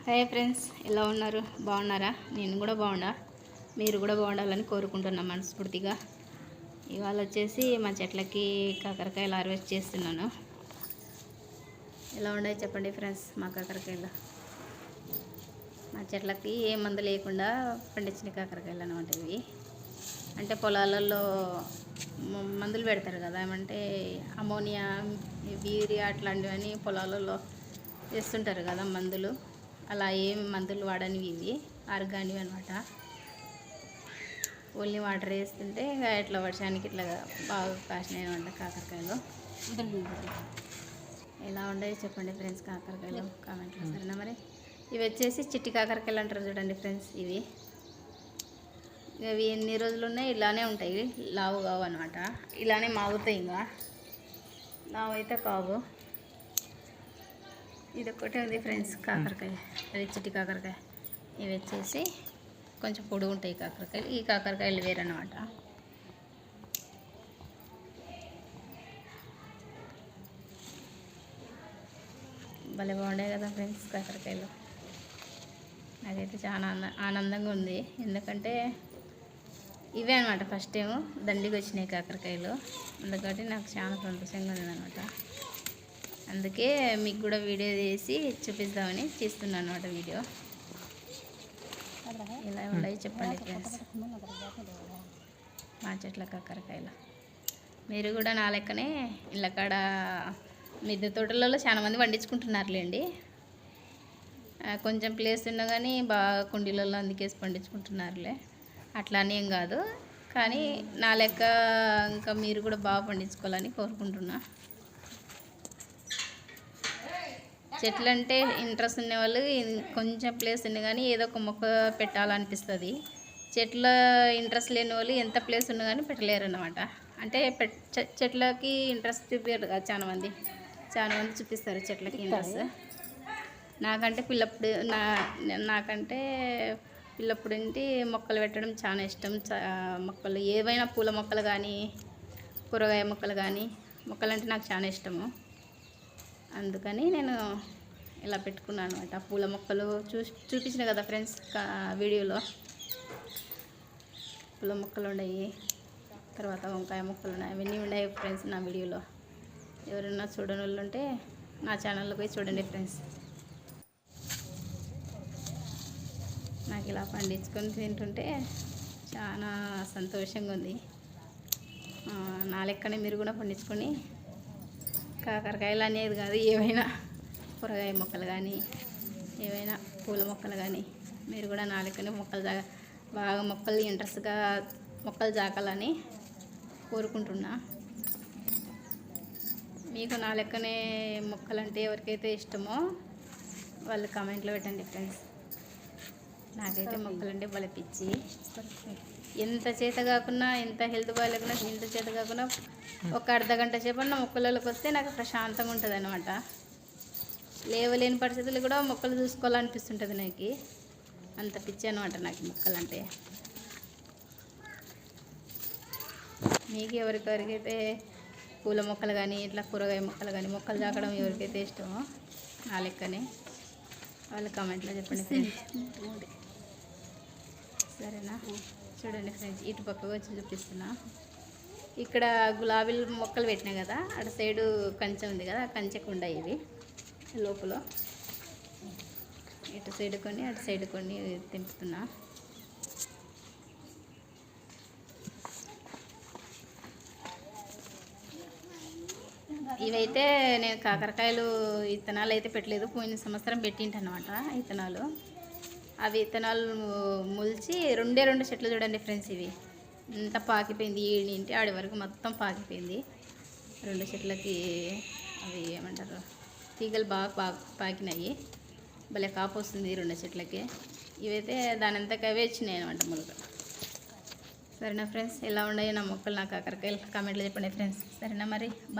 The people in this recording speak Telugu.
హాయ్ ఫ్రెండ్స్, ఎలా ఉన్నారు? బాగున్నారా? నేను కూడా బాగున్నా. మీరు కూడా బాగుండాలని కోరుకుంటున్నా మనస్ఫూర్తిగా. ఇవాళ వచ్చేసి మా చెట్లకి కాకరకాయలు హార్వెస్ట్ చేస్తున్నాను. ఎలా ఉన్నాయి చెప్పండి ఫ్రెండ్స్ మా కాకరకాయలు. మా చెట్లకి ఏ మందు లేకుండా పండించిన కాకరకాయలు అనమాట ఇవి. అంటే పొలాలలో మందులు పెడతారు కదా, ఏమంటే అమోనియా, యూరియా అట్లాంటివన్నీ పొలాలలో వేస్తుంటారు కదా మందులు. అలా ఏమి మందులు వాడనివి ఇవి ఆర్గానివ్ అనమాట. ఓన్లీ వాటర్ వేస్తుంటే ఇంకా ఇట్లా వర్షానికి ఇట్లా బాగా కాసినాయి అనమాట కాకరకాయలు. ఎలా ఉండేవి చెప్పండి ఫ్రెండ్స్ కాకరకాయలు కామెంట్లో. సరేనా మరి. ఇవి వచ్చేసి చిట్టి కాకరకాయలు అంటారు చూడండి ఫ్రెండ్స్. ఇవి ఎన్ని రోజులు ఉన్నాయి ఇలానే ఉంటాయి, లావు కావు అనమాట. ఇలానే మాగుతాయి, ఇంకా లావు అయితే కావు. ఇది ఒక్కటే ఉంది ఫ్రెండ్స్ కాకరకాయ, అది చిట్టి కాకరకాయ. ఇవి వచ్చేసి కొంచెం పొడుగు ఉంటాయి కాకరకాయలు. ఈ కాకరకాయలు వేరనమాట. భలే బాగుండే కదా ఫ్రెండ్స్ కాకరకాయలు. నాకైతే చాలా ఆనందంగా ఉంది, ఎందుకంటే ఇవే అనమాట ఫస్ట్ టైం దండికి వచ్చినాయి కాకరకాయలు. అందుకని నాకు చాలా సంతోషంగా ఉందన్నమాట. అందుకే మీకు కూడా వీడియో తీసి చూపిద్దామని తీస్తున్నాను అన్నమాట వీడియో. ఎలా ఉన్నాయి చెప్పండి ఫ్రెండ్స్ మా చెట్ల కాకరకాయలు. మీరు కూడా నా లెక్కనే ఇళ్ళ కాడ మిద్దె తోటలలో చాలా మంది పండించుకుంటున్నారులేండి. కొంచెం ప్లేస్ ఉన్నా కానీ బాగా కుండీలలో అందుకేసి పండించుకుంటున్నారులే. అట్లా అని ఏం కాదు, కానీ నా లెక్క ఇంకా మీరు కూడా బాగా పండించుకోవాలని కోరుకుంటున్నా. చెట్లు అంటే ఇంట్రెస్ట్ ఉన్నవాళ్ళు కొంచెం ప్లేస్ ఉంది కానీ ఏదో ఒక మొక్క పెట్టాలనిపిస్తుంది. చెట్ల ఇంట్రెస్ట్ లేని వాళ్ళు ఎంత ప్లేస్ ఉన్నా కానీ పెట్టలేరు అన్నమాట. అంటే చెట్లకి ఇంట్రెస్ట్ చూపించారు కదా చాలా మంది చూపిస్తారు చెట్లకి ఇంట్రెస్ట్. నాకంటే పిల్లప్పుడు ఏంటి మొక్కలు పెట్టడం చాలా ఇష్టం. మొక్కలు ఏవైనా పూల మొక్కలు కానీ కూరగాయ మొక్కలు కానీ మొక్కలు అంటే నాకు చాలా ఇష్టము. అందుకని నేను ఇలా పెట్టుకున్నాను అనమాట. పూల మొక్కలు చూపించిన కదా ఫ్రెండ్స్ వీడియోలో. పూల మొక్కలు ఉన్నాయి, తర్వాత వంకాయ మొక్కలు ఉన్నాయి, అవన్నీ ఉన్నాయి ఫ్రెండ్స్ నా వీడియోలో. ఎవరైనా చూడని వాళ్ళు ఉంటే నా ఛానల్లో పోయి చూడండి ఫ్రెండ్స్. నాకు ఇలా పండించుకొని తింటుంటే చాలా సంతోషంగా ఉంది. నా లెక్కనే మీరు కూడా పండించుకొని కాకరకాయలు అనేది కాదు, ఏవైనా కూరగాయ మొక్కలు కానీ ఏవైనా పూల మొక్కలు కానీ మీరు కూడా నా లెక్కనే బాగా మొక్కలు ఇంట్రెస్ట్గా మొక్కలు జాకాలని కోరుకుంటున్నా. మీకు నా లెక్కనే మొక్కలంటే ఎవరికైతే ఇష్టమో వాళ్ళు కామెంట్లో పెట్టండి ఫ్రెండ్స్. నాకైతే మొక్కలంటే భలే పిచ్చి. ఎంత చేత కాకుండా, ఎంత హెల్త్ బాగాలేకున్నా, ఎంత చేత కాకుండా ఒక అర్ధగంట సేపు అన్న మొక్కలలోకి వస్తే నాకు ప్రశాంతంగా ఉంటుంది అనమాట. లేవలేని పరిస్థితులు కూడా మొక్కలు చూసుకోవాలనిపిస్తుంటుంది నాకు. అంత పిచ్చి అనమాట నాకు మొక్కలంటే. మీకు ఎవరికైతే పూల మొక్కలు కానీ ఇట్లా కూరగాయ మొక్కలు కానీ మొక్కలు చాకడం ఎవరికైతే ఇష్టమో నా లెక్కనే వాళ్ళు కామెంట్లో చెప్పండి ఫ్రెండ్స్. సరేనా. చూడండి ఫ్రెండ్స్, ఇటు పక్కకు వచ్చి చూపిస్తున్నా. ఇక్కడ గులాబీల మొక్కలు పెట్టినా కదా, అటు సైడు కంచె ఉంది కదా, ఆ కంచెకు ఉన్నాయి ఇవి లోపల. ఇటు సైడ్ కొన్ని అటు సైడ్ కొన్ని తెంపుతున్నా. ఇవైతే నేను కాకరకాయలు విత్తనాలు అయితే పెట్టలేదు, పోయిన సంవత్సరం పెట్టింటనమాట విత్తనాలు. అవి విత్తనాలు ముల్చి రెండు చెట్లు చూడండి ఫ్రెండ్స్. ఇవి ఇంత పాకిపోయింది, ఏంటి ఆడి వరకు మొత్తం పాకిపోయింది. 2 చెట్లకి అవి ఏమంటారు తీగలు బాగా పాకినాయి. భలే కాపు వస్తుంది 2 చెట్లకి. ఇవైతే దాని అంతకు అవే వచ్చినాయి అనమాట మొలక. సరేనా ఫ్రెండ్స్, ఎలా ఉన్నాయి నా మొక్కలు, నా కాకరకాయలు కామెంట్లో చెప్పండి ఫ్రెండ్స్. సరేనా మరి.